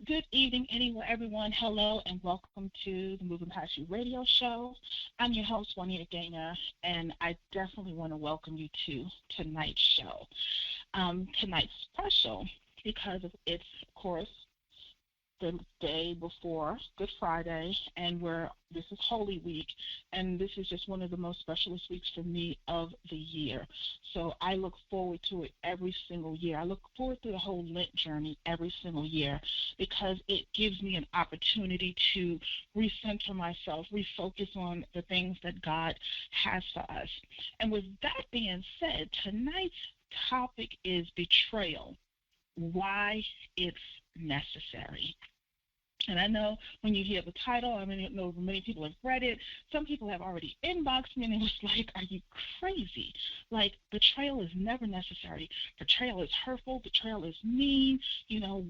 Good evening, anywhere, everyone. Hello, and welcome to the Moving Past You radio show. I'm your host, Juanita Gaynor, and I definitely want to welcome you to tonight's show. Tonight's special because it's, of course, the day before Good Friday, and this is Holy Week, and this is just one of the most specialist weeks for me of the year. So I look forward to it every single year. I look forward to the whole Lent journey every single year because it gives me an opportunity to recenter myself, refocus on the things that God has for us. And with that being said, tonight's topic is betrayal, why it's necessary. And I know when you hear the title, I know many people have read it. Some people have already inboxed me and it was like, are you crazy? Like, betrayal is never necessary. Betrayal is hurtful. Betrayal is mean.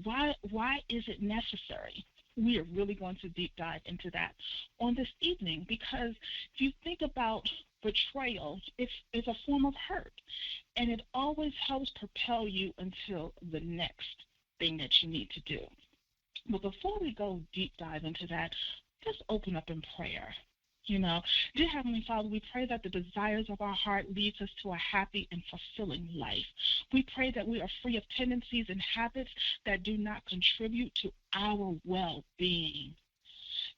Why is it necessary? We are really going to deep dive into that on this evening because if you think about betrayal, it's a form of hurt, and it always helps propel you until the next thing that you need to do. But before we go deep dive into that, let's open up in prayer. Dear Heavenly Father, we pray that the desires of our heart leads us to a happy and fulfilling life. We pray that we are free of tendencies and habits that do not contribute to our well-being.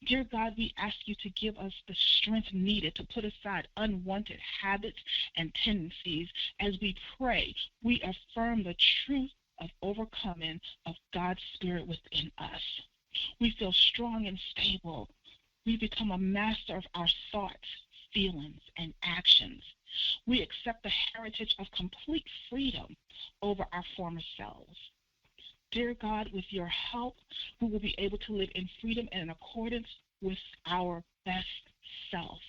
Dear God, we ask you to give us the strength needed to put aside unwanted habits and tendencies. As we pray, we affirm the truth of overcoming of God's Spirit within us. We feel strong and stable. We become a master of our thoughts, feelings, and actions. We accept the heritage of complete freedom over our former selves. Dear God, with your help, we will be able to live in freedom and in accordance with our best self.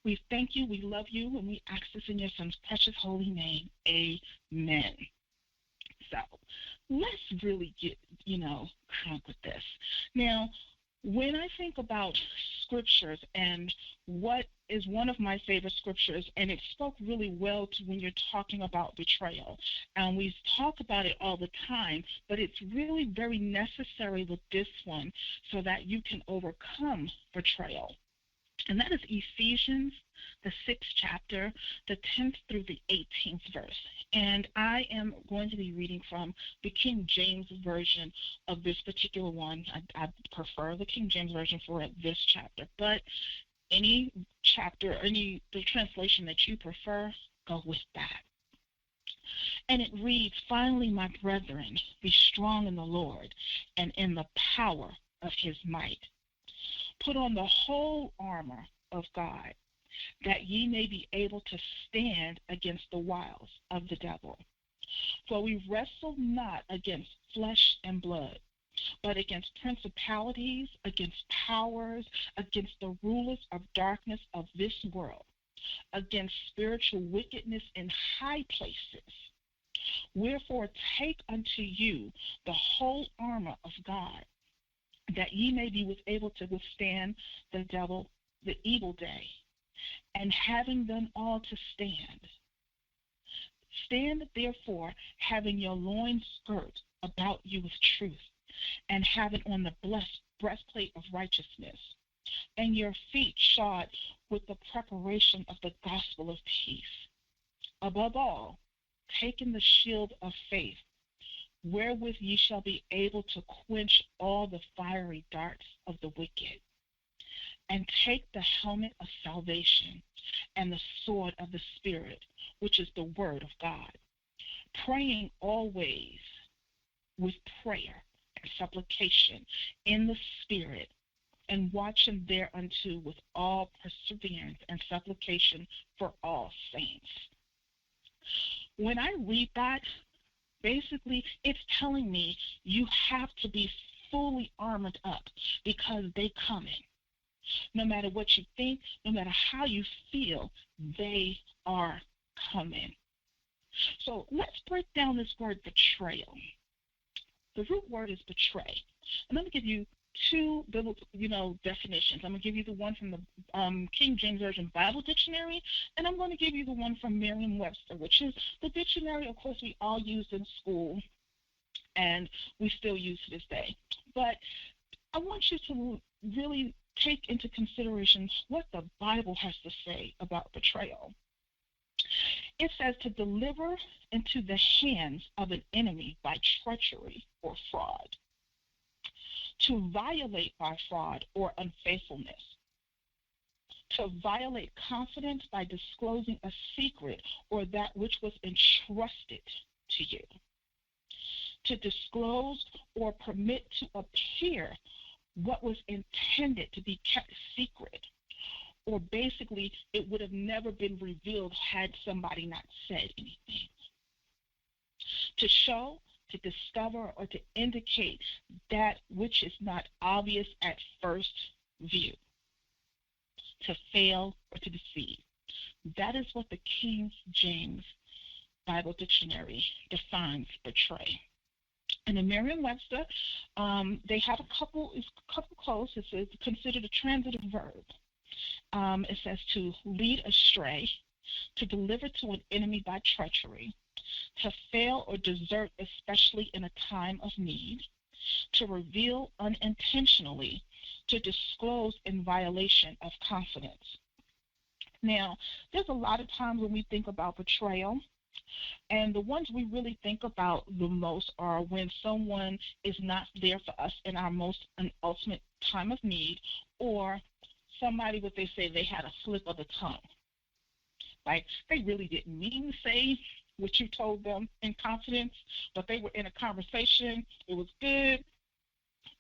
We thank you, we love you, and we ask this in your Son's precious holy name. Amen. So let's really get, crunk with this. Now, when I think about scriptures and what is one of my favorite scriptures, and it spoke really well to when you're talking about betrayal. And we talk about it all the time, but it's really very necessary with this one so that you can overcome betrayal. And that is Ephesians, the 6th chapter, the 10th through the 18th verse. And I am going to be reading from the King James Version of this particular one. I prefer the King James Version for this chapter. But any chapter, the translation that you prefer, go with that. And it reads, "Finally, my brethren, be strong in the Lord and in the power of his might. Put on the whole armor of God, that ye may be able to stand against the wiles of the devil. For we wrestle not against flesh and blood, but against principalities, against powers, against the rulers of darkness of this world, against spiritual wickedness in high places. Wherefore take unto you the whole armor of God, that ye may be able to withstand the evil day, and having done all to stand. Stand therefore, having your loins girt about you with truth, and having on the blessed breastplate of righteousness, and your feet shod with the preparation of the gospel of peace. Above all, taking the shield of faith, wherewith ye shall be able to quench all the fiery darts of the wicked. And take the helmet of salvation and the sword of the Spirit, which is the word of God, praying always with prayer and supplication in the Spirit, and watching thereunto with all perseverance and supplication for all saints." When I read that, basically it's telling me you have to be fully armored up because they coming. No matter what you think, no matter how you feel, they are coming. So let's break down this word betrayal. The root word is betray. And I'm going to give you two biblical, definitions. I'm going to give you the one from the King James Version Bible Dictionary, and I'm going to give you the one from Merriam-Webster, which is the dictionary, of course, we all used in school. and we still use to this day. But I want you to really take into consideration what the Bible has to say about betrayal. It says to deliver into the hands of an enemy by treachery or fraud, to violate by fraud or unfaithfulness, to violate confidence by disclosing a secret or that which was entrusted to you, to disclose or permit to appear what was intended to be kept secret, or basically it would have never been revealed had somebody not said anything. To show, to discover, or to indicate that which is not obvious at first view. To fail or to deceive. That is what the King James Bible Dictionary defines betray. And in Merriam-Webster, they have a couple close. It says considered a transitive verb. It says to lead astray, to deliver to an enemy by treachery, to fail or desert, especially in a time of need, to reveal unintentionally, to disclose in violation of confidence. Now, there's a lot of times when we think about betrayal, and the ones we really think about the most are when someone is not there for us in our most and ultimate time of need, or somebody, what they say, they had a slip of the tongue. Like, they really didn't mean to say what you told them in confidence, but they were in a conversation. It was good.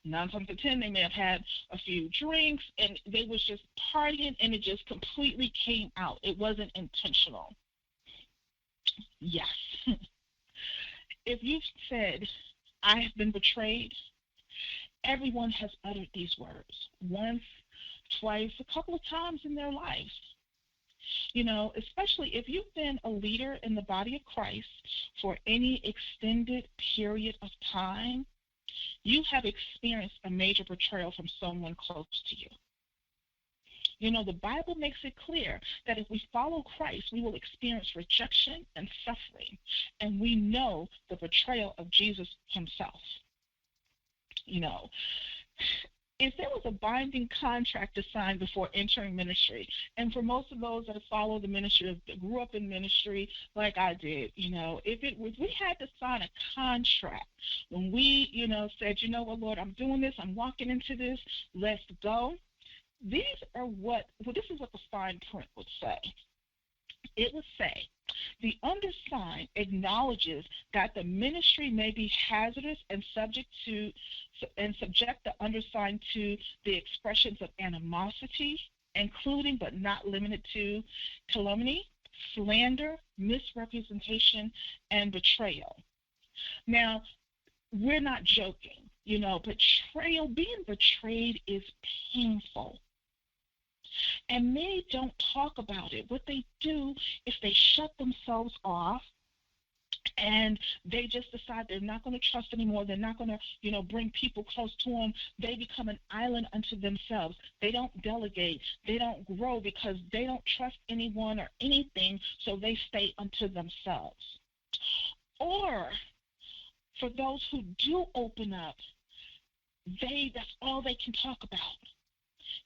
9 times out of 10, they may have had a few drinks, and they was just partying, and it just completely came out. It wasn't intentional. Yes. If you've said, I have been betrayed, everyone has uttered these words once, twice, a couple of times in their lives. You know, especially if you've been a leader in the body of Christ for any extended period of time, you have experienced a major betrayal from someone close to you. You know, the Bible makes it clear that if we follow Christ, we will experience rejection and suffering. And we know the betrayal of Jesus himself. You know, if there was a binding contract to sign before entering ministry, and for most of those that have followed the ministry, that grew up in ministry like I did, you know, if we had to sign a contract when we, you know, said, you know what, Lord, I'm doing this, I'm walking into this, let's go. This is what the fine print would say. It would say, the undersigned acknowledges that the ministry may be hazardous and subject the undersigned to the expressions of animosity, including but not limited to calumny, slander, misrepresentation, and betrayal. Now, we're not joking. You know, being betrayed is painful. And many don't talk about it. What they do is they shut themselves off, and they just decide they're not going to trust anymore. They're not going to, you know, bring people close to them. They become an island unto themselves. They don't delegate. They don't grow because they don't trust anyone or anything, so they stay unto themselves. Or for those who do open up, that's all they can talk about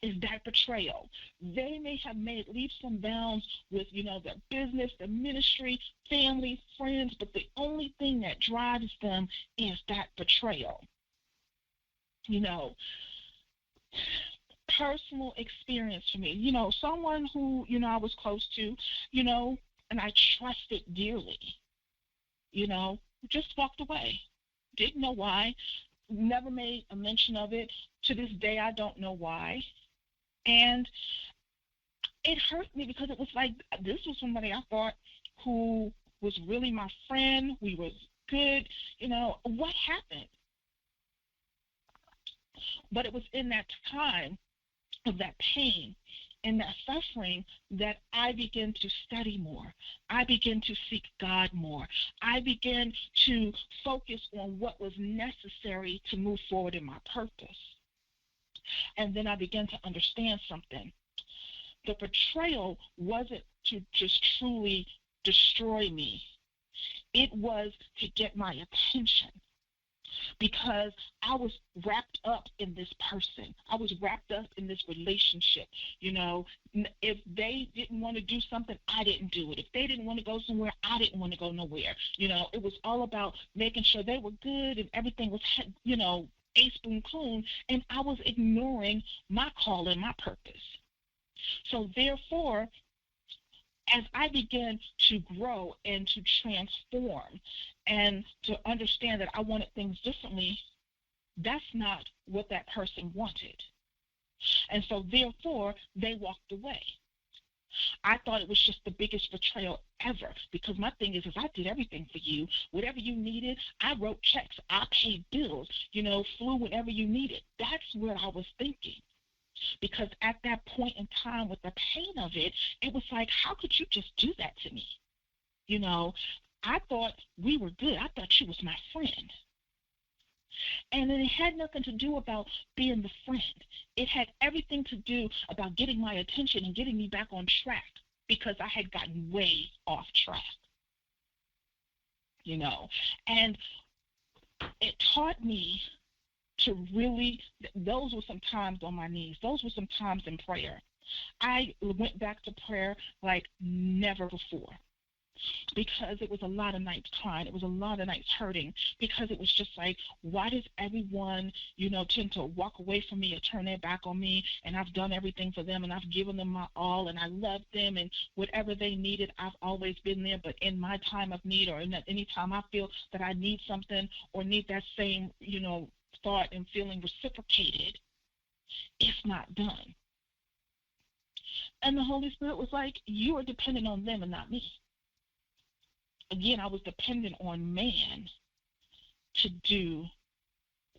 is that betrayal. They may have made leaps and bounds with, you know, their business, their ministry, family, friends, but the only thing that drives them is that betrayal. You know, personal experience for me, you know, someone who, you know, I was close to, you know, and I trusted dearly, you know, just walked away. Didn't know why. Never made a mention of it. To this day, I don't know why. And it hurt me because it was like, this was somebody I thought who was really my friend. We was good. You know, what happened? But it was in that time of that pain and that suffering that I began to study more. I began to seek God more. I began to focus on what was necessary to move forward in my purpose. And then I began to understand something. The betrayal wasn't to just truly destroy me. It was to get my attention. because I was wrapped up in this person. I was wrapped up in this relationship. If they didn't want to do something, I didn't do it. If they didn't want to go somewhere, I didn't want to go nowhere. It was all about making sure they were good and everything was, ace boom coon, and I was ignoring my call and my purpose. So therefore, as I began to grow and to transform and to understand that I wanted things differently, that's not what that person wanted. And so therefore, they walked away. I thought it was just the biggest betrayal ever, because my thing is I did everything for you. Whatever you needed, I wrote checks, I paid bills, flew whenever you needed. That's what I was thinking. Because at that point in time, with the pain of it, it was like, how could you just do that to me? I thought we were good. I thought you was my friend. And it had nothing to do about being the friend. It had everything to do about getting my attention and getting me back on track, because I had gotten way off track. And it taught me to really, those were some times on my knees. Those were some times in prayer. I went back to prayer like never before, because it was a lot of nights crying. It was a lot of nights hurting, because it was just like, why does everyone, tend to walk away from me or turn their back on me? And I've done everything for them, and I've given them my all, and I love them, and whatever they needed, I've always been there. But in my time of need, or in any time I feel that I need something or need that same, thought and feeling reciprocated, it's not done. And the Holy Spirit was like, you are dependent on them and not me. Again, I was dependent on man to do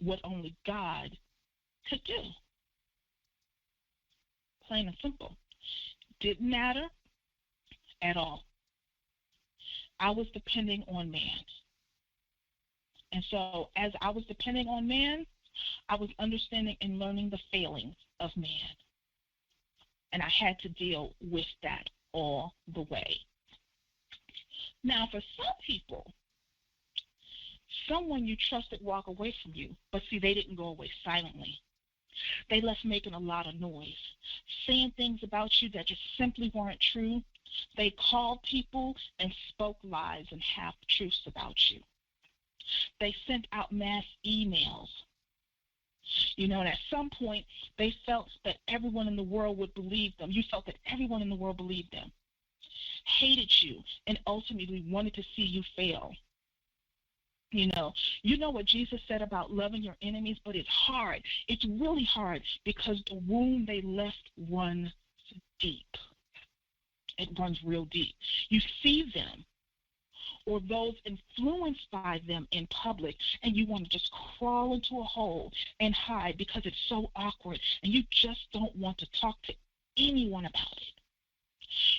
what only God could do. Plain and simple. Didn't matter at all. I was depending on man. And so as I was depending on man, I was understanding and learning the failings of man. And I had to deal with that all the way. Now, for some people, someone you trusted walk away from you, but see, they didn't go away silently. They left making a lot of noise, saying things about you that just simply weren't true. They called people and spoke lies and half-truths about you. They sent out mass emails. And at some point, they felt that everyone in the world would believe them. You felt that everyone in the world believed them, hated you, and ultimately wanted to see you fail. You know what Jesus said about loving your enemies, but it's hard. It's really hard, because the wound they left runs deep. It runs real deep. You see them or those influenced by them in public, and you want to just crawl into a hole and hide because it's so awkward, and you just don't want to talk to anyone about it.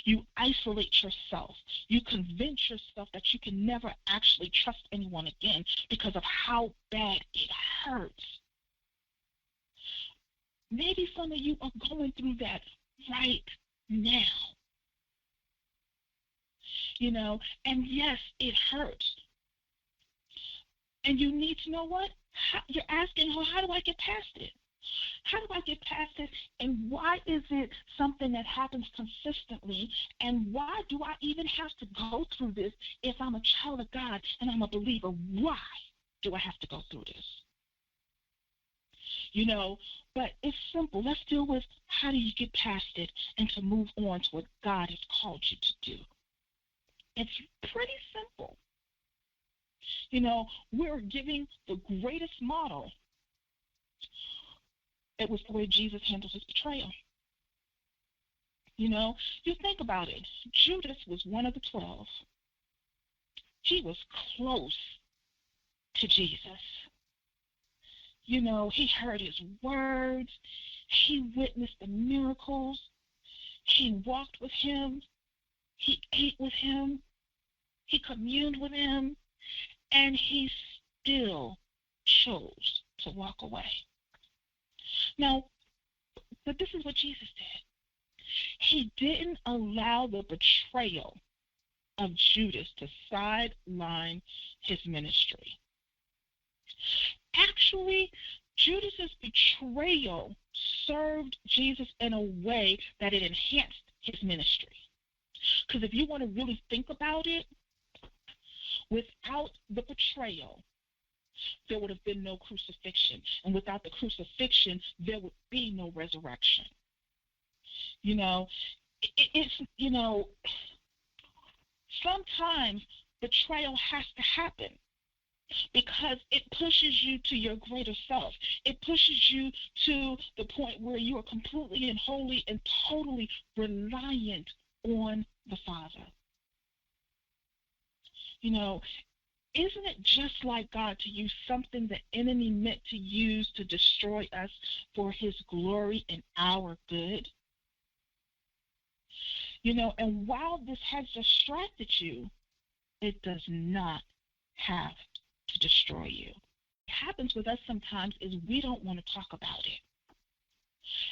You isolate yourself. You convince yourself that you can never actually trust anyone again because of how bad it hurts. Maybe some of you are going through that right now. And yes, it hurts. And you need to know what? You're asking, how do I get past it? How do I get past it? And why is it something that happens consistently? And why do I even have to go through this if I'm a child of God and I'm a believer? Why do I have to go through this? But it's simple. Let's deal with how do you get past it and to move on to what God has called you to do. It's pretty simple. We're giving the greatest model. It was the way Jesus handled his betrayal. You think about it. Judas was one of the 12. He was close to Jesus. He heard his words. He witnessed the miracles. He walked with him. He ate with him. He communed with him. And he still chose to walk away. Now, but this is what Jesus did. He didn't allow the betrayal of Judas to sideline his ministry. actually, Judas's betrayal served Jesus in a way that it enhanced his ministry. Because if you want to really think about it, without the betrayal, there would have been no crucifixion. And without the crucifixion, there would be no resurrection. Sometimes betrayal has to happen because it pushes you to your greater self. It pushes you to the point where you are completely and wholly and totally reliant on the Father. Isn't it just like God to use something the enemy meant to use to destroy us for his glory and our good? And while this has distracted you, it does not have to destroy you. What happens with us sometimes is we don't want to talk about it.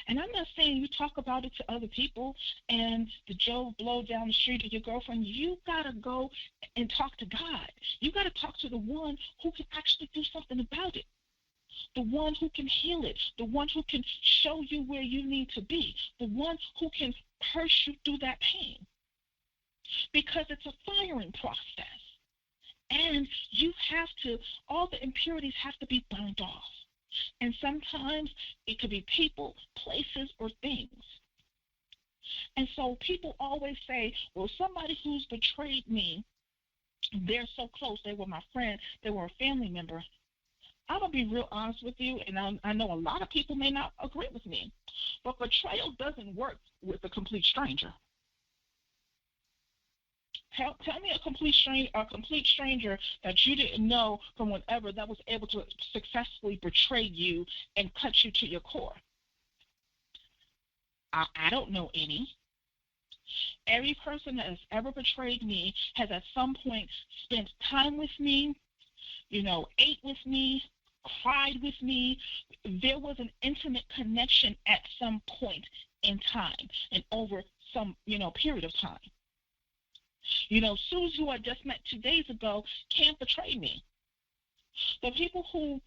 And I'm not saying you talk about it to other people and the Joe Blow down the street or your girlfriend. You got to go and talk to God. You got to talk to the one who can actually do something about it, the one who can heal it, the one who can show you where you need to be, the one who can push you through that pain. Because it's a firing process. And all the impurities have to be burned off. And sometimes it could be people, places, or things. And so people always say, well, somebody who's betrayed me, they're so close. They were my friend. They were a family member. I'm going to be real honest with you, and I know a lot of people may not agree with me, but betrayal doesn't work with a complete stranger. Tell me a complete stranger that you didn't know from whatever that was able to successfully betray you and cut you to your core. I don't know any. Every person that has ever betrayed me has at some point spent time with me, ate with me, cried with me. There was an intimate connection at some point in time and over some, period of time. Suze, who I just met 2 days ago, can't betray me. The people who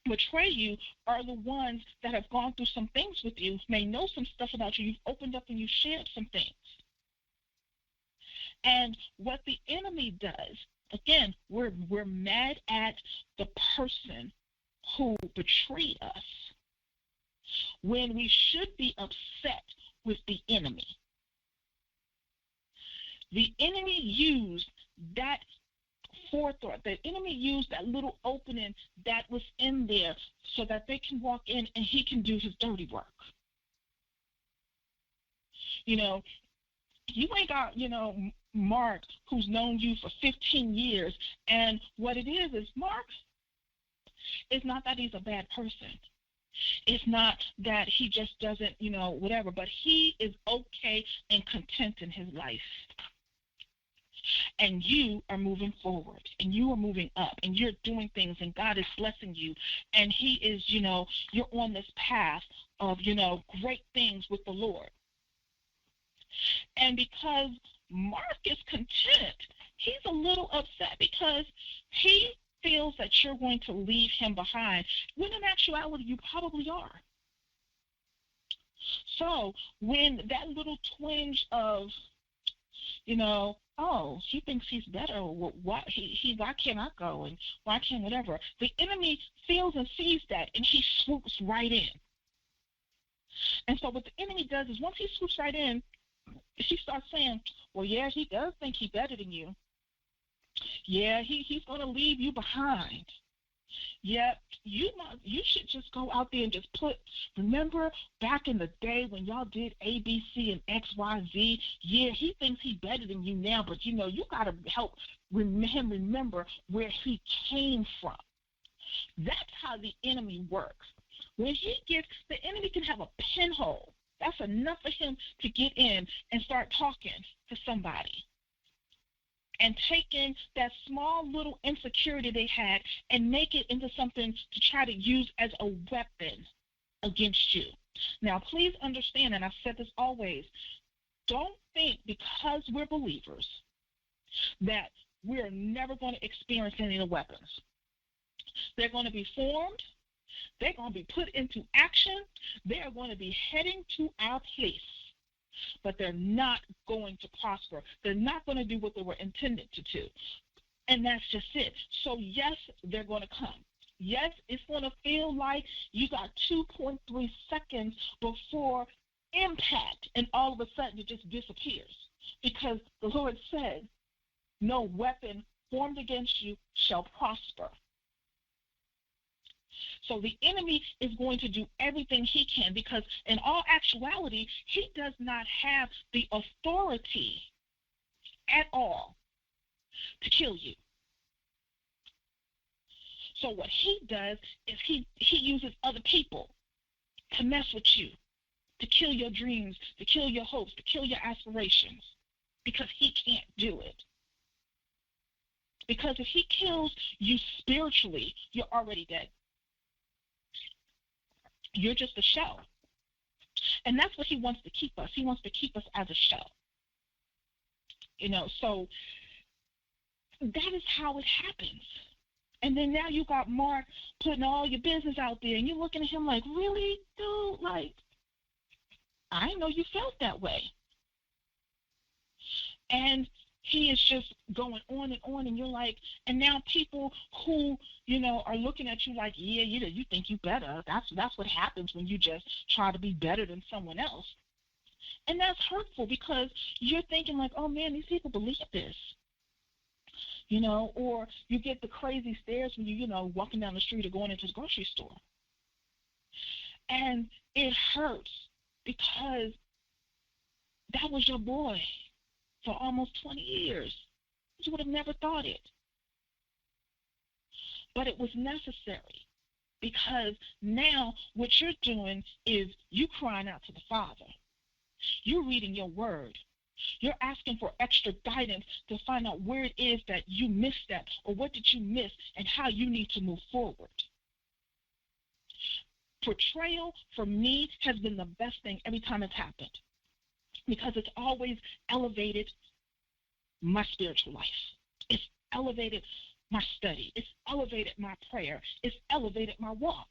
betray you are the ones that have gone through some things with you, may know some stuff about you. You've opened up and you've shared some things. And what the enemy does, again, we're mad at the person who betrayed us when we should be upset with the enemy. The enemy used that forethought. The enemy used that little opening that was in there so that they can walk in and he can do his dirty work. You ain't got, Mark, who's known you for 15 years, and what it is Mark, it's not that he's a bad person. It's not that he just doesn't, whatever, but he is okay and content in his life. And you are moving forward, and you are moving up, and you're doing things, and God is blessing you, and he is, you're on this path of, great things with the Lord. And because Mark is content, he's a little upset because he feels that you're going to leave him behind, when in actuality you probably are. So when that little twinge of, oh, he thinks he's better, why can't I go, and why can't whatever, the enemy feels and sees that, and he swoops right in. And so what the enemy does is once he swoops right in, she starts saying, well, yeah, he does think he's better than you. Yeah, he's going to leave you behind. Yeah, you should just go out there and just remember back in the day when y'all did A, B, C, and X, Y, Z? Yeah, he thinks he's better than you now, but, you got to help him remember where he came from. That's how the enemy works. When the enemy can have a pinhole. That's enough for him to get in and start talking to somebody and taking that small little insecurity they had and make it into something to try to use as a weapon against you. Now, please understand, and I've said this always, don't think because we're believers that we're never going to experience any of the weapons. They're going to be formed, They're going to be put into action. They are going to be heading to our place, but they're not going to prosper. They're not going to do what they were intended to do. And that's just it. So, yes, they're going to come. Yes, it's going to feel like you got 2.3 seconds before impact, and all of a sudden it just disappears. Because the Lord said, no weapon formed against you shall prosper. So the enemy is going to do everything he can, because in all actuality, he does not have the authority at all to kill you. So what he does is he uses other people to mess with you, to kill your dreams, to kill your hopes, to kill your aspirations, because he can't do it. Because if he kills you spiritually, you're already dead. You're just a shell. And that's what he wants to keep us. He wants to keep us as a shell. So that is how it happens. And then now you got Mark putting all your business out there, and you're looking at him like, really, dude? Like, I didn't know you felt that way. And he is just going on, and you're like, and now people who, are looking at you like, yeah, you think you better. That's what happens when you just try to be better than someone else. And that's hurtful, because you're thinking like, oh man, these people believe this. Or you get the crazy stares when you walking down the street or going into the grocery store. And it hurts, because that was your boy for almost 20 years. You would have never thought it. But it was necessary, because now what you're doing is you crying out to the Father. You're reading your word. You're asking for extra guidance to find out where it is that you missed that, or what did you miss, and how you need to move forward. Betrayal, for me, has been the best thing every time it's happened, because it's always elevated my spiritual life. It's elevated my study. It's elevated my prayer. It's elevated my walk.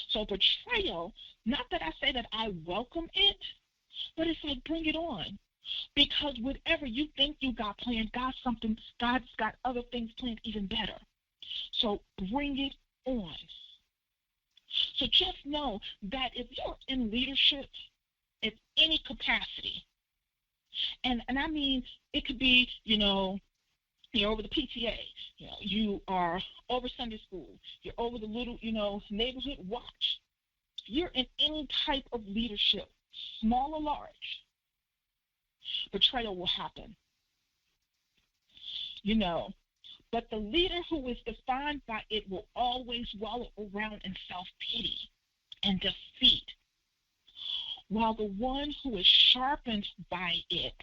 So betrayal, not that I say that I welcome it, but it's like, bring it on. Because whatever you think you got planned, God's got other things planned even better. So bring it on. So just know that if you're in leadership in any capacity, and I mean, it could be, you're over the PTA, you are over Sunday school, you're over the little, neighborhood watch. You're in any type of leadership, small or large, betrayal will happen. But the leader who is defined by it will always wallow around in self-pity and defeat, while the one who is sharpened by it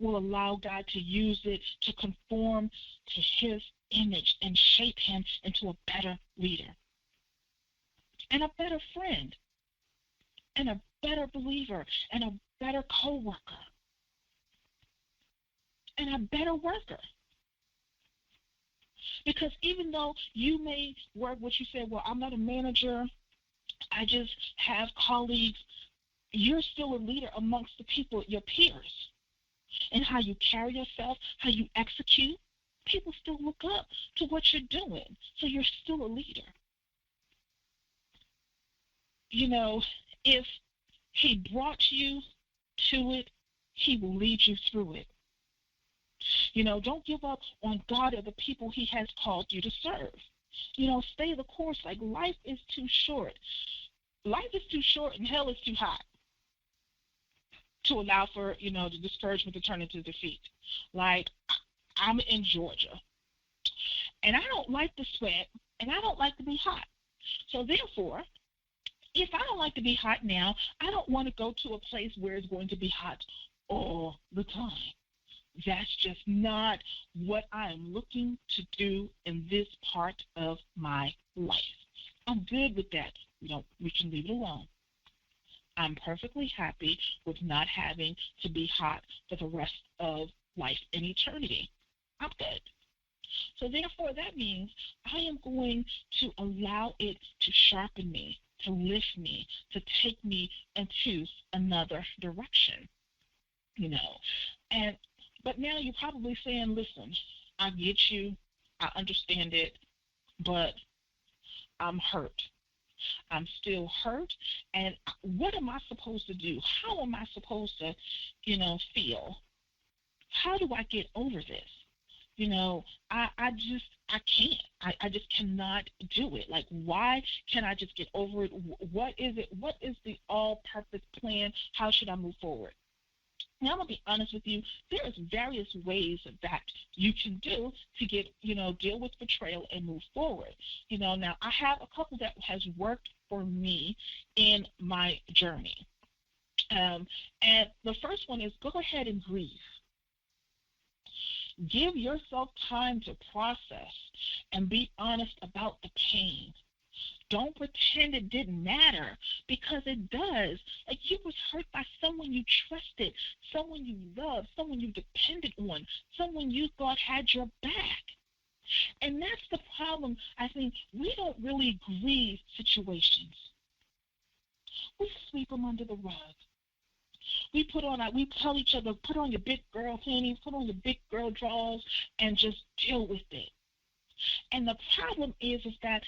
will allow God to use it to conform to his image and shape him into a better leader and a better friend and a better believer and a better co-worker and a better worker. Because even though you may work what you said, well, I'm not a manager, I just have colleagues, you're still a leader amongst the people, your peers. And how you carry yourself, how you execute, people still look up to what you're doing. So you're still a leader. If he brought you to it, he will lead you through it. Don't give up on God or the people he has called you to serve. Stay the course. Like, life is too short. Life is too short and hell is too hot to allow for, the discouragement to turn into defeat. Like, I'm in Georgia, and I don't like the sweat, and I don't like to be hot. So therefore, if I don't like to be hot now, I don't want to go to a place where it's going to be hot all the time. That's just not what I'm looking to do in this part of my life. I'm good with that. We can leave it alone. I'm perfectly happy with not having to be hot for the rest of life and eternity. I'm good. So therefore, that means I am going to allow it to sharpen me, to lift me, to take me into another direction, you know. And but now you're probably saying, listen, I get you, I understand it, but I'm hurt. I'm still hurt. And what am I supposed to do? How am I supposed to, feel? How do I get over this? I can't. I just cannot do it. Like, why can't I just get over it? What is it? What is the all-purpose plan? How should I move forward? Now, I'm going to be honest with you. There is various ways that you can do to get, deal with betrayal and move forward. Now I have a couple that has worked for me in my journey. And the first one is go ahead and grieve. Give yourself time to process and be honest about the pain. Don't pretend it didn't matter, because it does. Like, you was hurt by someone you trusted, someone you loved, someone you depended on, someone you thought had your back. And that's the problem. I think we don't really grieve situations. We sweep them under the rug. We tell each other, put on your big girl panties, put on your big girl drawers, and just deal with it. And the problem is that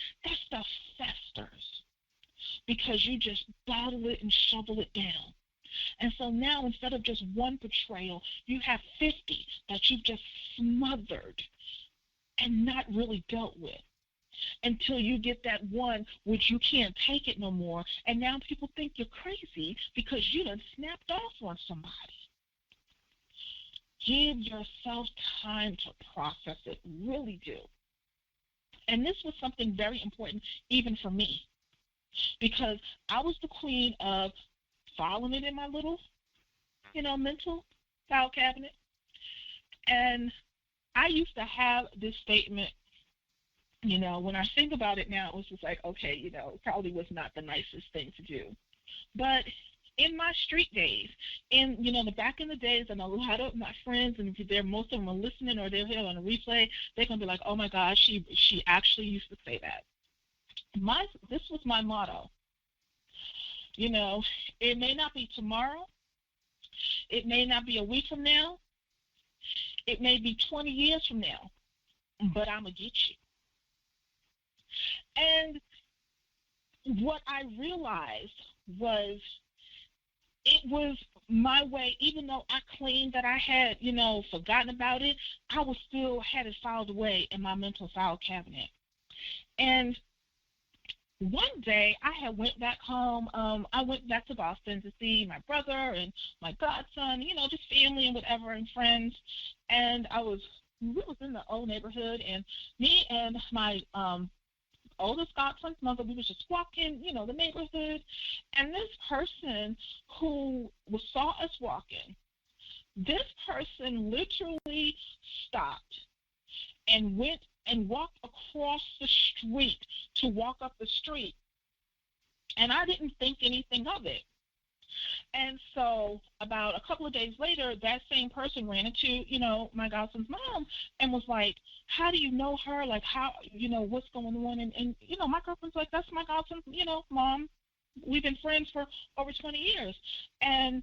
stuff festers because you just bottle it and shovel it down. And so now, instead of just one betrayal, you have 50 that you've just smothered and not really dealt with, until you get that one which you can't take it no more. And now people think you're crazy because you done snapped off on somebody. Give yourself time to process it. Really do. And this was something very important even for me, because I was the queen of filing it in my little, mental file cabinet. And I used to have this statement, when I think about it now, it was just like, okay, it probably was not the nicest thing to do. But in my street days, the back in the days, and a lot of my friends, and most of them are listening or they're here on a replay, they're going to be like, oh my gosh, she actually used to say that. This was my motto. It may not be tomorrow. It may not be a week from now. It may be 20 years from now, but I'm going to get you. And what I realized was, it was my way. Even though I claimed that I had, forgotten about it, I was still had it filed away in my mental file cabinet. And one day I had went back home. I went back to Boston to see my brother and my godson, just family and whatever, and friends. And we was in the old neighborhood, and me and my oldest godson's mother, we was just walking, the neighborhood, and this person who saw us walking, this person literally stopped and went and walked across the street to walk up the street. And I didn't think anything of it. And so about a couple of days later, that same person ran into, my godson's mom and was like, how do you know her? Like, how, what's going on? And my girlfriend's like, that's my godson's, mom. We've been friends for over 20 years. And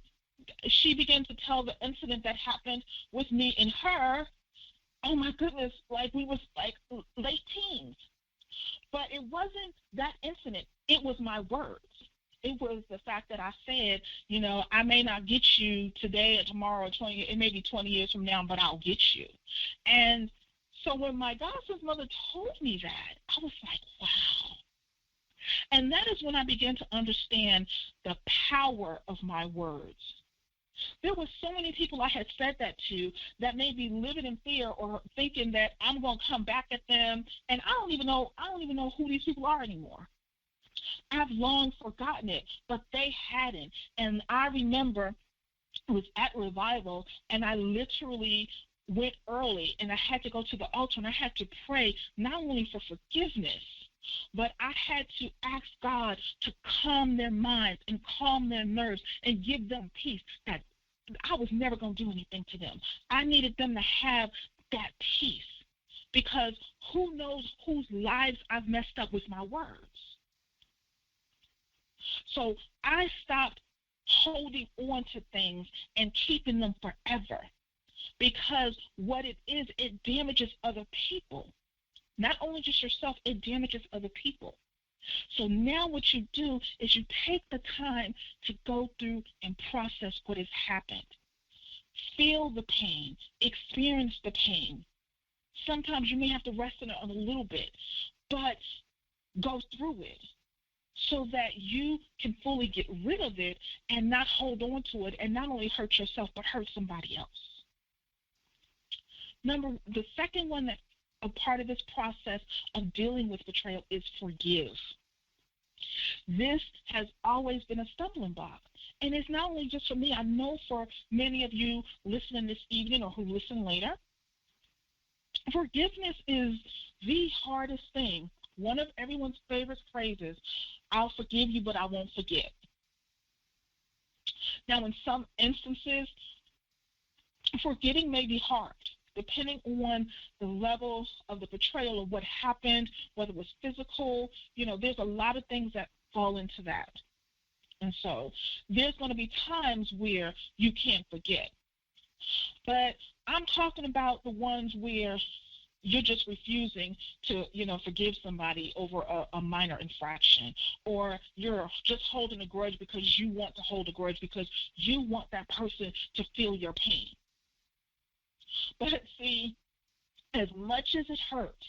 she began to tell the incident that happened with me and her. Oh my goodness, like we was like late teens. But it wasn't that incident. It was my words. It was the fact that I said, I may not get you today or tomorrow or 20, it may be 20 years from now, but I'll get you. And so when my godson's mother told me that, I was like, wow. And that is when I began to understand the power of my words. There were so many people I had said that to that may be living in fear or thinking that I'm going to come back at them, and I don't even know who these people are anymore. I've long forgotten it, but they hadn't. And I remember it was at revival, and I literally went early, and I had to go to the altar, and I had to pray not only for forgiveness, but I had to ask God to calm their minds and calm their nerves and give them peace, that I was never going to do anything to them. I needed them to have that peace, because who knows whose lives I've messed up with my words. So I stopped holding on to things and keeping them forever, because what it is, it damages other people. Not only just yourself, it damages other people. So now what you do is you take the time to go through and process what has happened. Feel the pain, experience the pain. Sometimes you may have to rest in it a little bit, but go through it so that you can fully get rid of it and not hold on to it and not only hurt yourself but hurt somebody else. The second one that a part of this process of dealing with betrayal is forgive. This has always been a stumbling block. And it's not only just for me. I know for many of you listening this evening or who listen later, forgiveness is the hardest thing. One of everyone's favorite phrases, I'll forgive you, but I won't forget. Now, in some instances, forgetting may be hard, depending on the level of the betrayal of what happened, whether it was physical. There's a lot of things that fall into that. And so there's going to be times where you can't forget. But I'm talking about the ones where you're just refusing to, forgive somebody over a minor infraction, or you're just holding a grudge because you want to hold a grudge because you want that person to feel your pain. But see, as much as it hurts,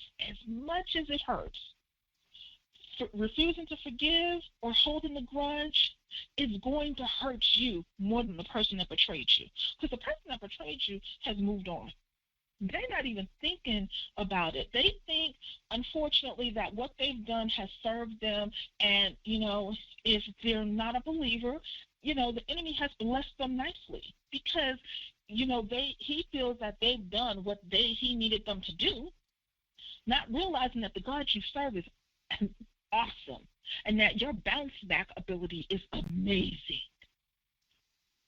refusing to forgive or holding a grudge is going to hurt you more than the person that betrayed you. Because the person that betrayed you has moved on. They're not even thinking about it. They think, unfortunately, that what they've done has served them. And, if they're not a believer, the enemy has blessed them nicely because, he feels that they've done what he needed them to do, not realizing that the God you serve is awesome and that your bounce back ability is amazing.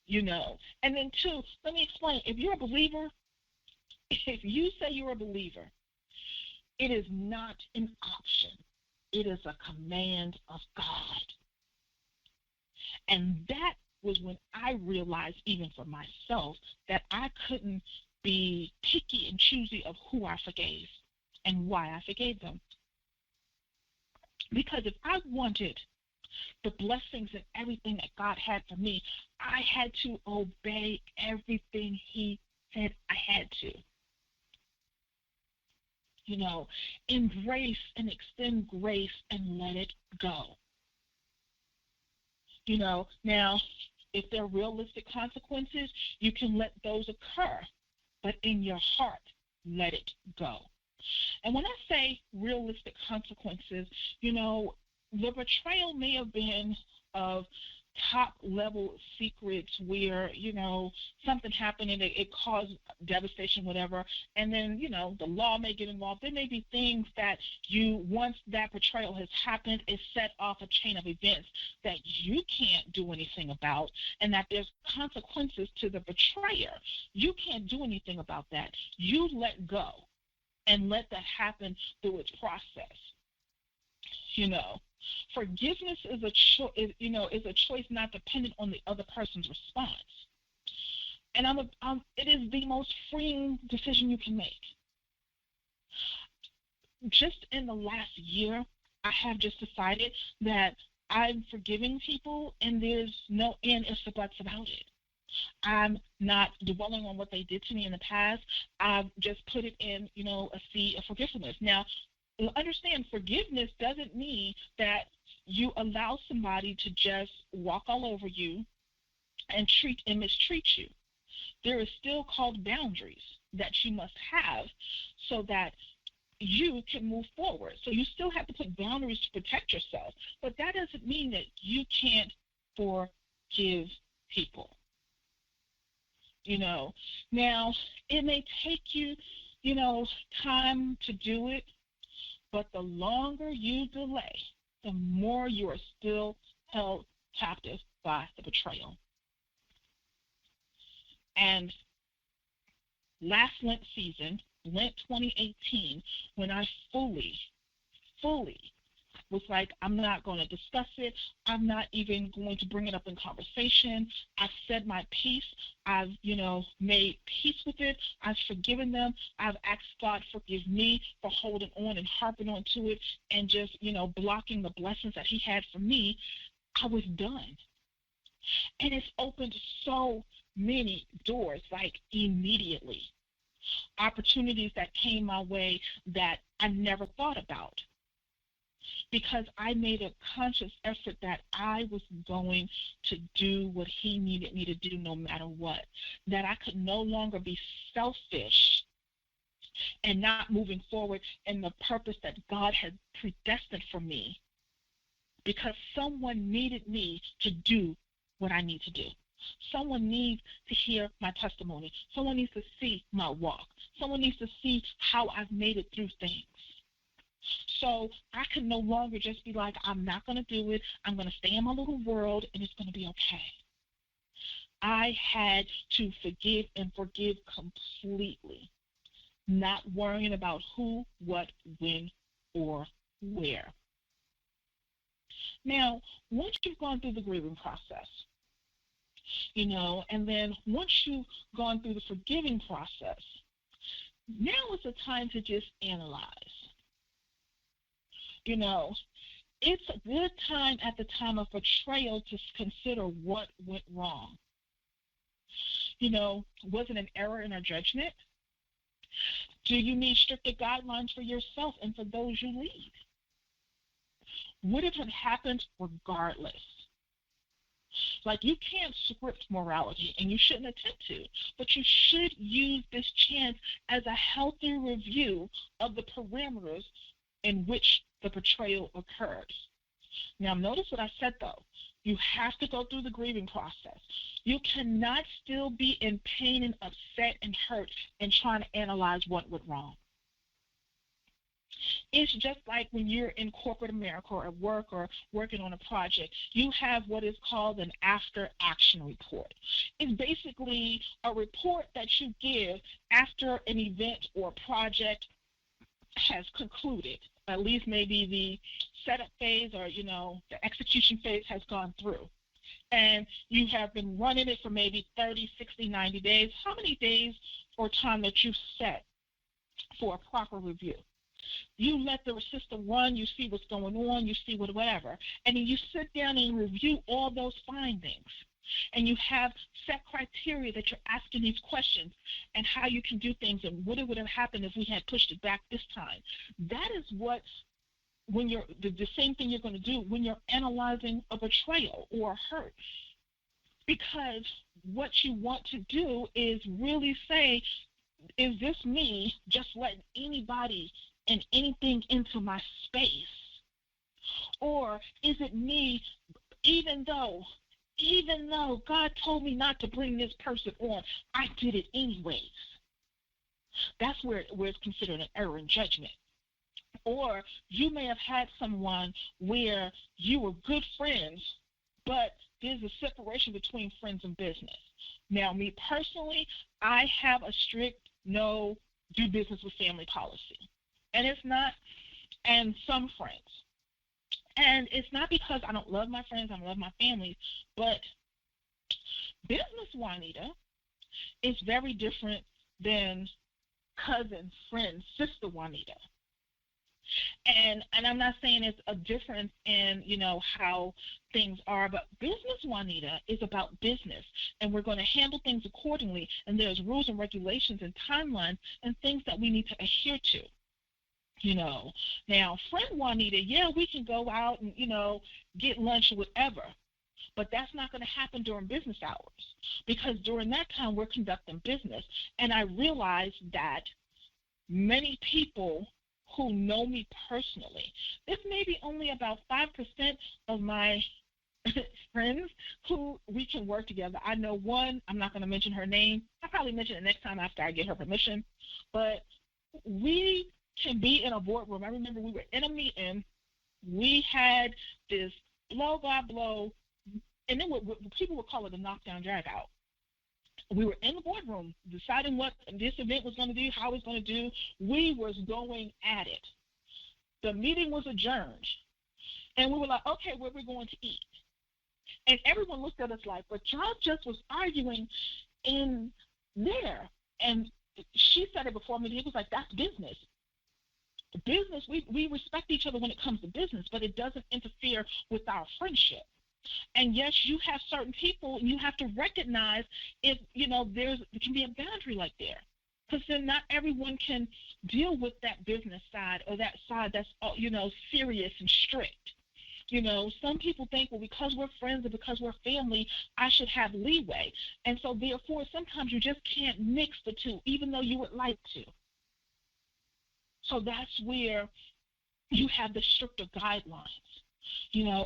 And then two, let me explain. If you're a believer, if you say you're a believer, it is not an option. It is a command of God. And that was when I realized, even for myself, that I couldn't be picky and choosy of who I forgave and why I forgave them. Because if I wanted the blessings and everything that God had for me, I had to obey everything he said I had to. Embrace and extend grace and let it go. Now, if there are realistic consequences, you can let those occur, but in your heart, let it go. And when I say realistic consequences, the betrayal may have been of top level secrets where, something happened and it caused devastation, whatever. And then, the law may get involved. There may be things that once that betrayal has happened, it set off a chain of events that you can't do anything about, and that there's consequences to the betrayer. You can't do anything about that. You let go and let that happen through its process. Forgiveness is a choice not dependent on the other person's response. And it is the most freeing decision you can make. Just in the last year, I have just decided that I'm forgiving people and there's no ifs or buts about it. I'm not dwelling on what they did to me in the past. I've just put it in, a sea of forgiveness. Now, understand, forgiveness doesn't mean that you allow somebody to just walk all over you and mistreat you. There is still called boundaries that you must have so that you can move forward. So you still have to put boundaries to protect yourself, but that doesn't mean that you can't forgive people. Now it may take you, time to do it, but the longer you delay, the more you are still held captive by the betrayal. And last Lent season, Lent 2018, when I fully was like, I'm not going to discuss it. I'm not even going to bring it up in conversation. I've said my piece. I've, made peace with it. I've forgiven them. I've asked God forgive me for holding on and harping on to it and just, blocking the blessings that he had for me. I was done. And it's opened so many doors, like immediately. Opportunities that came my way that I never thought about, because I made a conscious effort that I was going to do what he needed me to do no matter what, that I could no longer be selfish and not moving forward in the purpose that God had predestined for me, because someone needed me to do what I need to do. Someone needs to hear my testimony. Someone needs to see my walk. Someone needs to see how I've made it through things. So I can no longer just be like, I'm not going to do it. I'm going to stay in my little world and it's going to be okay. I had to forgive and forgive completely, not worrying about who, what, when, or where. Now, once you've gone through the grieving process, and then once you've gone through the forgiving process, now is the time to just analyze. It's a good time at the time of betrayal to consider what went wrong. Was it an error in our judgment? Do you need stricter guidelines for yourself and for those you lead? Would it have happened regardless? Like, you can't script morality, and you shouldn't attempt to, but you should use this chance as a healthy review of the parameters in which the betrayal occurred. Now, notice what I said, though. You have to go through the grieving process. You cannot still be in pain and upset and hurt and trying to analyze what went wrong. It's just like when you're in corporate America or at work or working on a project, you have what is called an after action report. It's basically a report that you give after an event or project has concluded. At least maybe the setup phase or, the execution phase has gone through. And you have been running it for maybe 30, 60, 90 days. How many days or time that you set for a proper review? You let the system run, you see what's going on, you see whatever. And then you sit down and review all those findings. And you have set criteria that you're asking these questions and how you can do things and what would have happened if we had pushed it back this time. That is what, when you're the same thing you're going to do when you're analyzing a betrayal or a hurt. Because what you want to do is really say, is this me just letting anybody and anything into my space? Or is it me, even though God told me not to bring this person on, I did it anyways? That's where it's considered an error in judgment. Or you may have had someone where you were good friends, but there's a separation between friends and business. Now, me personally, I have a strict no do business with family policy. And it's not, and some friends. And it's not because I don't love my friends, I love my family, but business Juanita is very different than cousin, friend, sister Juanita. And I'm not saying it's a difference in, how things are, but business Juanita is about business, and we're going to handle things accordingly, and there's rules and regulations and timelines and things that we need to adhere to. Now, friend Juanita, yeah, we can go out and, get lunch or whatever, but that's not going to happen during business hours, because during that time we're conducting business. And I realized that many people who know me personally, this may be only about 5% of my friends who we can work together. I know one, I'm not going to mention her name. I'll probably mention it next time after I get her permission, but we can be in a boardroom. I remember we were in a meeting. We had this blow by blow, and then people would call it a knockdown drag out. We were in the boardroom deciding what this event was going to do, how it was going to do. We was going at it. The meeting was adjourned. And we were like, okay, where are we going to eat? And everyone looked at us like, but y'all just was arguing in there. And she said it before me. He was like, that's business. Business, we respect each other when it comes to business, but it doesn't interfere with our friendship. And yes, you have certain people, and you have to recognize if, there can be a boundary like there. Because then not everyone can deal with that business side or that side that's, serious and strict. Some people think, well, because we're friends and because we're family, I should have leeway. And so therefore, sometimes you just can't mix the two, even though you would like to. So that's where you have the stricter guidelines.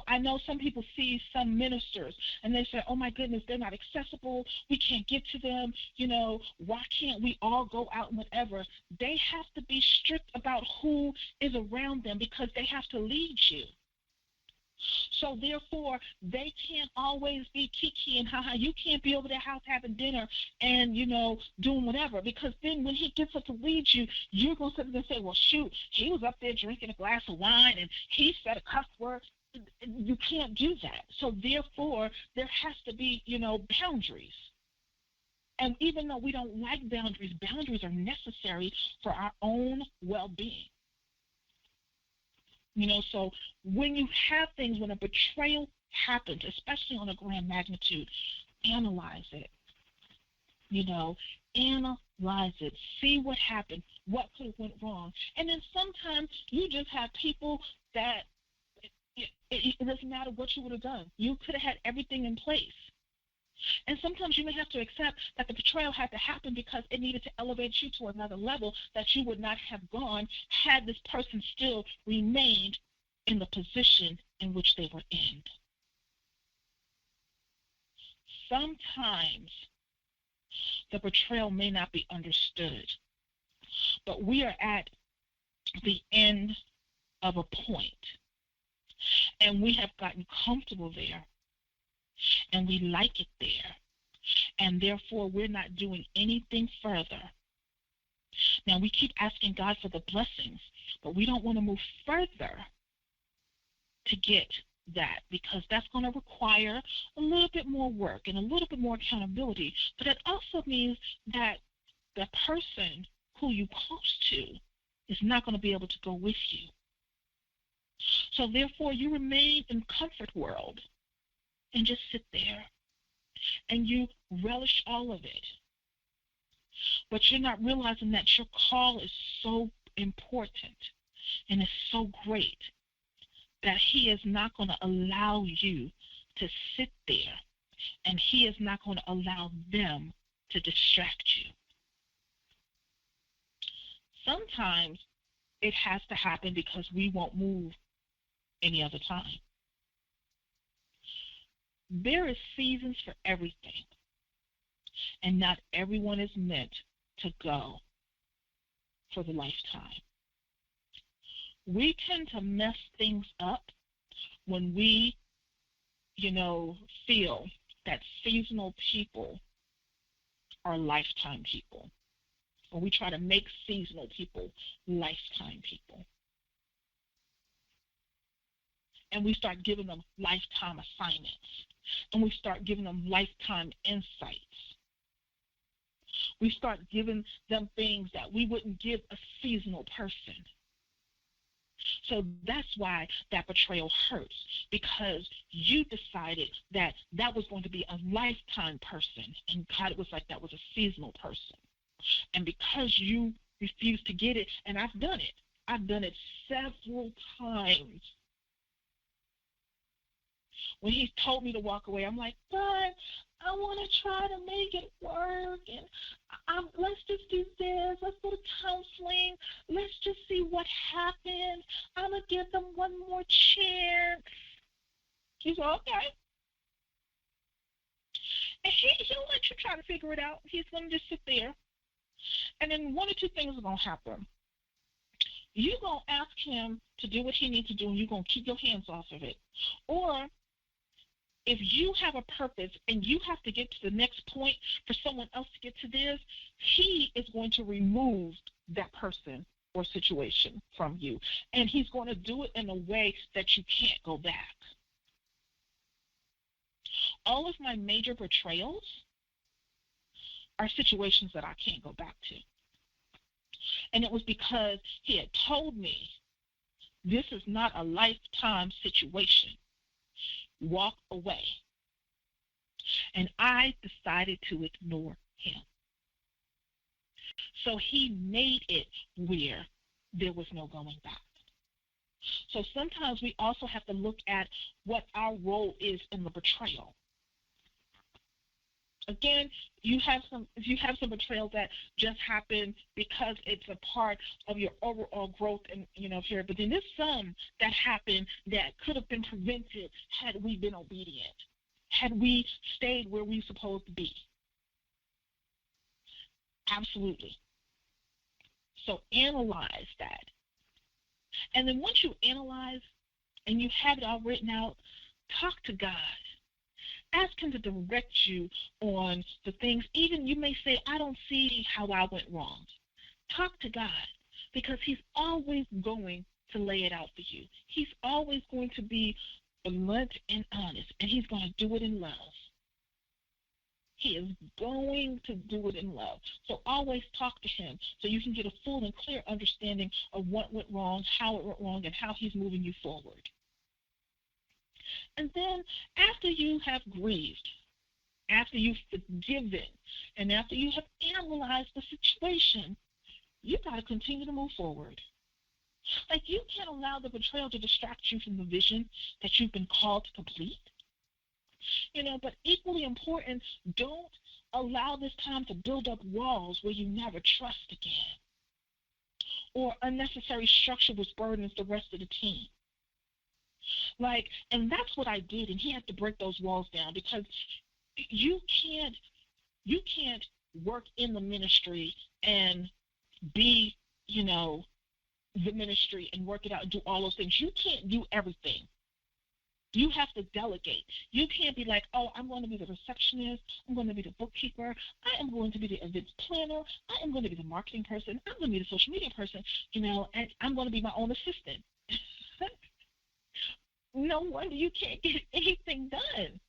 I know some people see some ministers and they say, oh my goodness, they're not accessible. We can't get to them. Why can't we all go out and whatever? They have to be strict about who is around them because they have to lead you. So therefore, they can't always be kiki and haha. You can't be over their house having dinner and, doing whatever. Because then when he gets up to lead you, you're going to sit there and say, well, shoot, he was up there drinking a glass of wine and he said a cuss word. You can't do that. So therefore, there has to be, boundaries. And even though we don't like boundaries, boundaries are necessary for our own well-being. So when you have things, when a betrayal happens, especially on a grand magnitude, analyze it. Analyze it. See what happened, what could have went wrong. And then sometimes you just have people that it doesn't matter what you would have done. You could have had everything in place. And sometimes you may have to accept that the betrayal had to happen because it needed to elevate you to another level that you would not have gone had this person still remained in the position in which they were in. Sometimes the betrayal may not be understood, but we are at the end of a point, and we have gotten comfortable there. And we like it there. And therefore, we're not doing anything further. Now, we keep asking God for the blessings, but we don't want to move further to get that because that's going to require a little bit more work and a little bit more accountability. But it also means that the person who you close to is not going to be able to go with you. So therefore, you remain in comfort world. And just sit there and you relish all of it. But you're not realizing that your call is so important and it's so great that he is not going to allow you to sit there and he is not going to allow them to distract you. Sometimes it has to happen because we won't move any other time. There is seasons for everything, and not everyone is meant to go for the lifetime. We tend to mess things up when we, feel that seasonal people are lifetime people, or we try to make seasonal people lifetime people. And we start giving them lifetime assignments. And we start giving them lifetime insights. We start giving them things that we wouldn't give a seasonal person. So that's why that betrayal hurts, because you decided that that was going to be a lifetime person, and God was like that was a seasonal person. And because you refused to get it, and I've done it several times. When he told me to walk away, I'm like, God, I want to try to make it work, and let's just do this. Let's go to counseling. Let's just see what happens. I'm going to give them one more chance. He's like, okay. And he'll let you try to figure it out. He's going to just sit there. And then one or two things are going to happen. You're going to ask him to do what he needs to do, and you're going to keep your hands off of it. Or If you have a purpose and you have to get to the next point for someone else to get to theirs, he is going to remove that person or situation from you. And he's going to do it in a way that you can't go back. All of my major betrayals are situations that I can't go back to. And it was because he had told me, this is not a lifetime situation. Walk away. And I decided to ignore him. So he made it where there was no going back. So sometimes we also have to look at what our role is in the betrayal. Again, you have some betrayal that just happened because it's a part of your overall growth and here. But then there's some that happened that could have been prevented had we been obedient, had we stayed where we supposed to be. Absolutely. So analyze that. And then once you analyze and you have it all written out, talk to God. Ask him to direct you on the things. Even you may say, I don't see how I went wrong. Talk to God, because he's always going to lay it out for you. He's always going to be blunt and honest, and he's going to do it in love. He is going to do it in love. So always talk to him so you can get a full and clear understanding of what went wrong, how it went wrong, and how he's moving you forward. And then after you have grieved, after you've forgiven, and after you have analyzed the situation, you got to continue to move forward. Like, you can't allow the betrayal to distract you from the vision that you've been called to complete. But equally important, don't allow this time to build up walls where you never trust again, or unnecessary structure which burdens the rest of the team. And that's what I did, and he had to break those walls down, because you can't work in the ministry and be, the ministry and work it out and do all those things. You can't do everything. You have to delegate. You can't be like, oh, I'm going to be the receptionist. I'm going to be the bookkeeper. I am going to be the events planner. I am going to be the marketing person. I'm going to be the social media person, and I'm going to be my own assistant. No wonder you can't get anything done.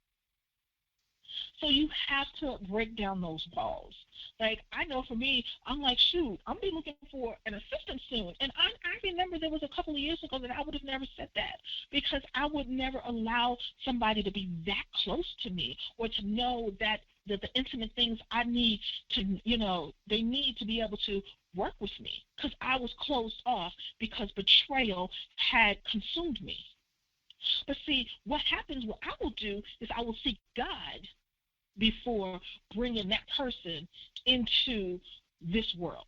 So you have to break down those walls. I know for me, I'm like, shoot, I'm be looking for an assistant soon. And I remember there was a couple of years ago that I would have never said that, because I would never allow somebody to be that close to me, or to know that the intimate things I need to, they need to be able to work with me, because I was closed off because betrayal had consumed me. But see, what happens, what I will do is I will seek God before bringing that person into this world.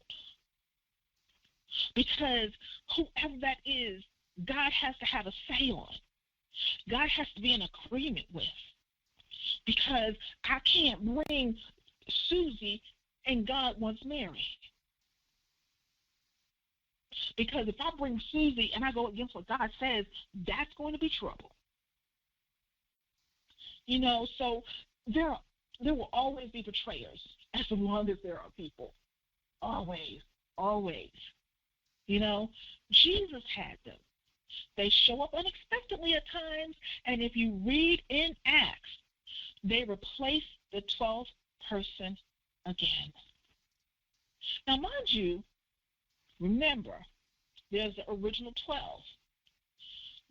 Because whoever that is, God has to have a say on. God has to be in agreement with. Because I can't bring Susie and God wants Mary. Because if I bring Susie and I go against what God says, that's going to be trouble. So there will always be betrayers as long as there are people. Always, always. Jesus had them. They show up unexpectedly at times, and if you read in Acts, they replace the 12th person again. Now, mind you, remember, there's the original 12.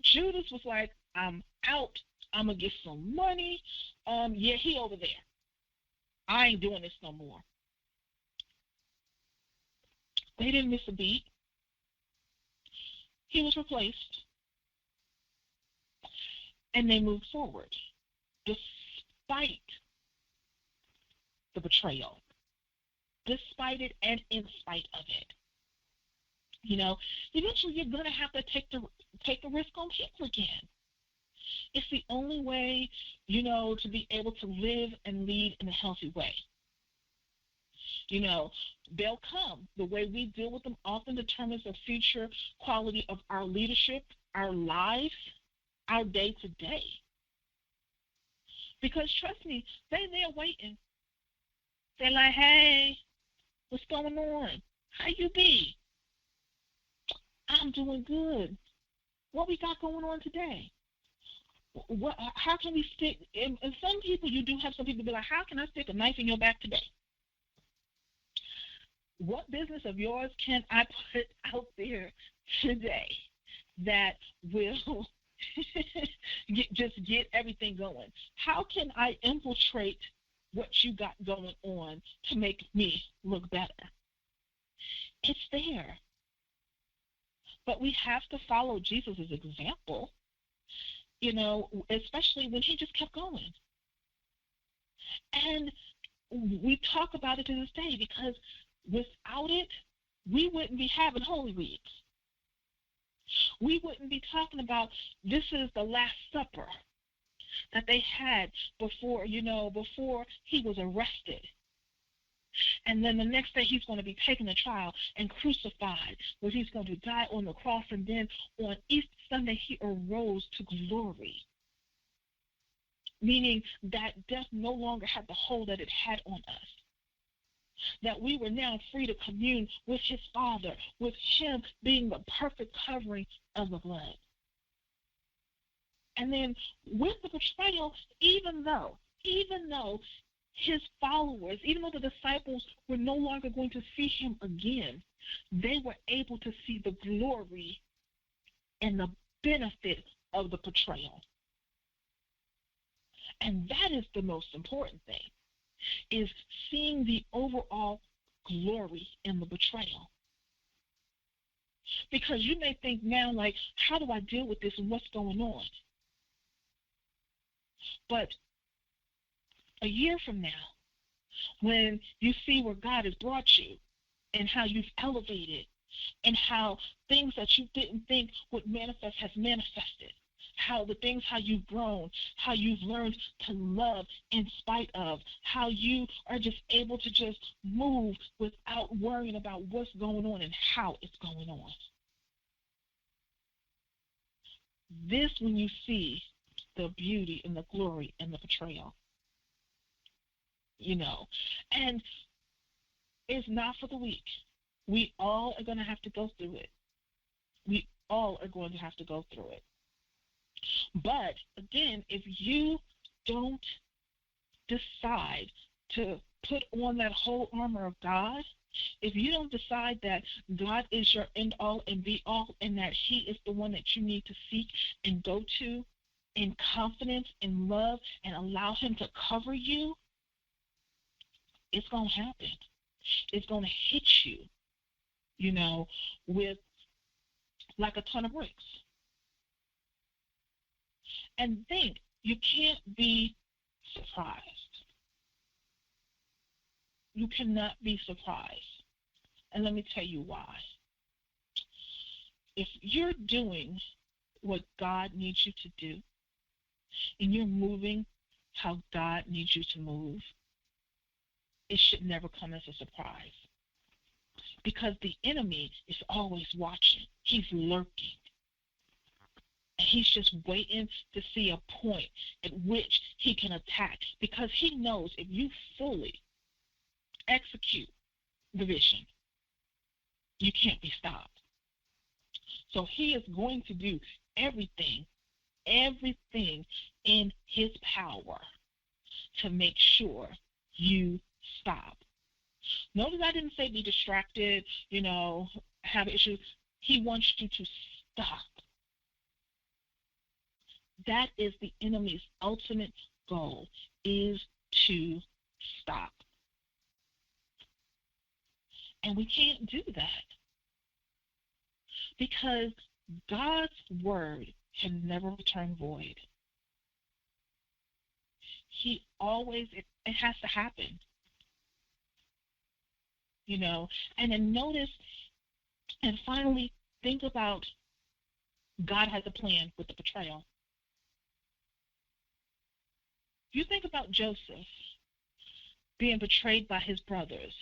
Judas was like, I'm out. I'm going to get some money. Yeah, he over there. I ain't doing this no more. They didn't miss a beat. He was replaced. And they moved forward despite the betrayal, despite it and in spite of it. Eventually you're going to have to take the risk on people again. It's the only way, to be able to live and lead in a healthy way. They'll come. The way we deal with them often determines the future quality of our leadership, our lives, our day-to-day. Because trust me, they're waiting. They're like, hey, what's going on? How you be? I'm doing good. What we got going on today? What? How can we stick? And some people, you do have some people be like, how can I stick a knife in your back today? What business of yours can I put out there today that will just get everything going? How can I infiltrate what you got going on to make me look better? It's there. But we have to follow Jesus' example, especially when he just kept going. And we talk about it to this day because without it, we wouldn't be having Holy Weeks. We wouldn't be talking about this is the Last Supper that they had before he was arrested. And then the next day he's going to be taken to trial and crucified, where he's going to die on the cross. And then on Easter Sunday, he arose to glory, meaning that death no longer had the hold that it had on us, that we were now free to commune with his Father, with him being the perfect covering of the blood. And then with the betrayal, even though his followers, even though the disciples were no longer going to see him again, they were able to see the glory and the benefit of the betrayal. And that is the most important thing, is seeing the overall glory in the betrayal. Because you may think now, like, how do I deal with this and what's going on? But a year from now, when you see where God has brought you and how you've elevated and how things that you didn't think would manifest has manifested, how you've grown, how you've learned to love in spite of, how you are just able to just move without worrying about what's going on and how it's going on. This, when you see the beauty and the glory and the betrayal, and it's not for the weak. We all are going to have to go through it. We all are going to have to go through it. But again, if you don't decide to put on that whole armor of God, if you don't decide that God is your end all and be all, and that he is the one that you need to seek and go to in confidence, in love, and allow him to cover you, it's going to happen. It's going to hit you, with like a ton of bricks. And think, you can't be surprised. You cannot be surprised. And let me tell you why. If you're doing what God needs you to do, and you're moving how God needs you to move, it should never come as a surprise. Because the enemy is always watching. He's lurking. And he's just waiting to see a point at which he can attack. Because he knows if you fully execute the vision, you can't be stopped. So he is going to do everything in his power to make sure you stop. Notice I didn't say be distracted, have issues. He wants you to stop. That is the enemy's ultimate goal, is to stop. And we can't do that because God's word can never return void. It has to happen. And then notice, and finally, think about God has a plan with the betrayal. You think about Joseph being betrayed by his brothers.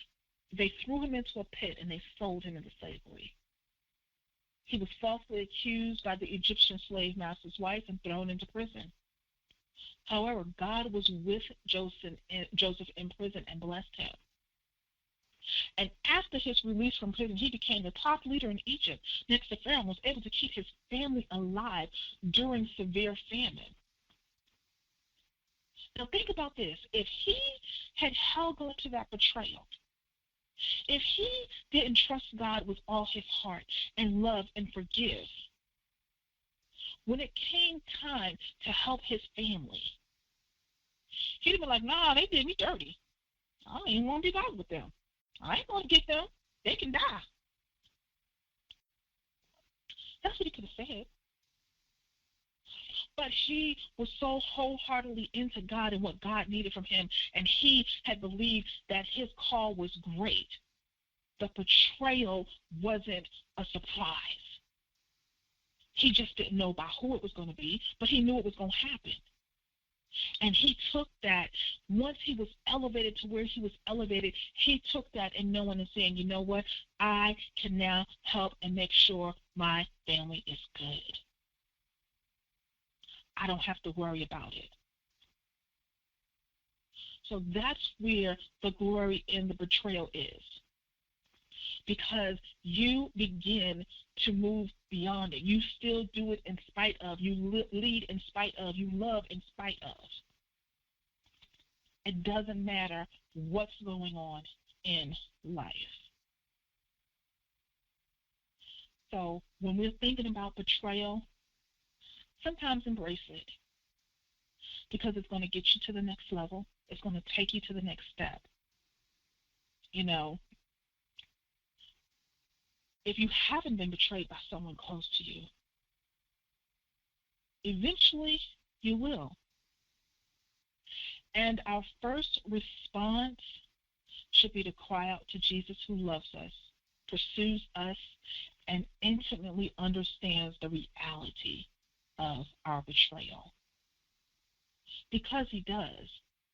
They threw him into a pit and they sold him into slavery. He was falsely accused by the Egyptian slave master's wife and thrown into prison. However, God was with Joseph in prison and blessed him. And after his release from prison, he became the top leader in Egypt next to Pharaoh and was able to keep his family alive during severe famine. Now think about this. If he had held on to that betrayal, if he didn't trust God with all his heart and love and forgive, when it came time to help his family, he'd have been like, nah, they did me dirty. I don't even want to be bothered with them. I ain't going to get them. They can die. That's what he could have said. But he was so wholeheartedly into God and what God needed from him, and he had believed that his call was great. The betrayal wasn't a surprise. He just didn't know by who it was going to be, but he knew it was going to happen. And he took that, once he was elevated to where he was elevated, he took that and knowing and saying, you know what, I can now help and make sure my family is good. I don't have to worry about it. So that's where the glory in the betrayal is. Because you begin to move beyond it. You still do it in spite of. You lead in spite of. You love in spite of. It doesn't matter what's going on in life. So when we're thinking about betrayal, sometimes embrace it. Because it's going to get you to the next level. It's going to take you to the next step. You know, if you haven't been betrayed by someone close to you, eventually you will. And our first response should be to cry out to Jesus, who loves us, pursues us, and intimately understands the reality of our betrayal. Because he does,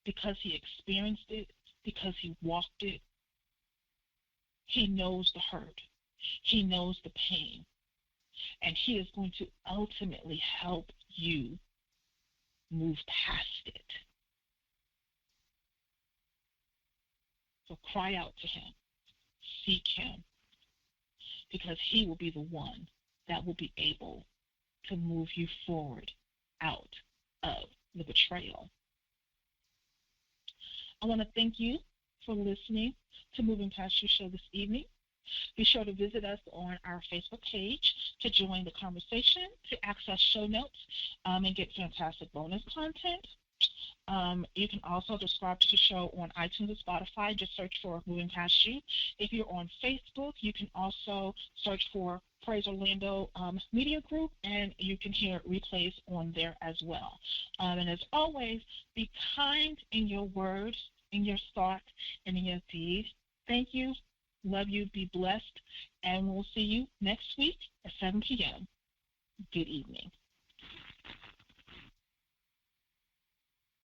because he experienced it, because he walked it, he knows the hurt. He knows the pain, and he is going to ultimately help you move past it. So cry out to him, seek him, because he will be the one that will be able to move you forward out of the betrayal. I want to thank you for listening to Moving Past You show this evening. Be sure to visit us on our Facebook page to join the conversation, to access show notes, and get fantastic bonus content. You can also subscribe to the show on iTunes and Spotify. Just search for Moving Past You. If you're on Facebook, you can also search for Praise Orlando Media Group, and you can hear replays on there as well. And as always, be kind in your words, in your thought, and in your deed. Thank you. Love you. Be blessed. And we'll see you next week at 7 p.m. Good evening.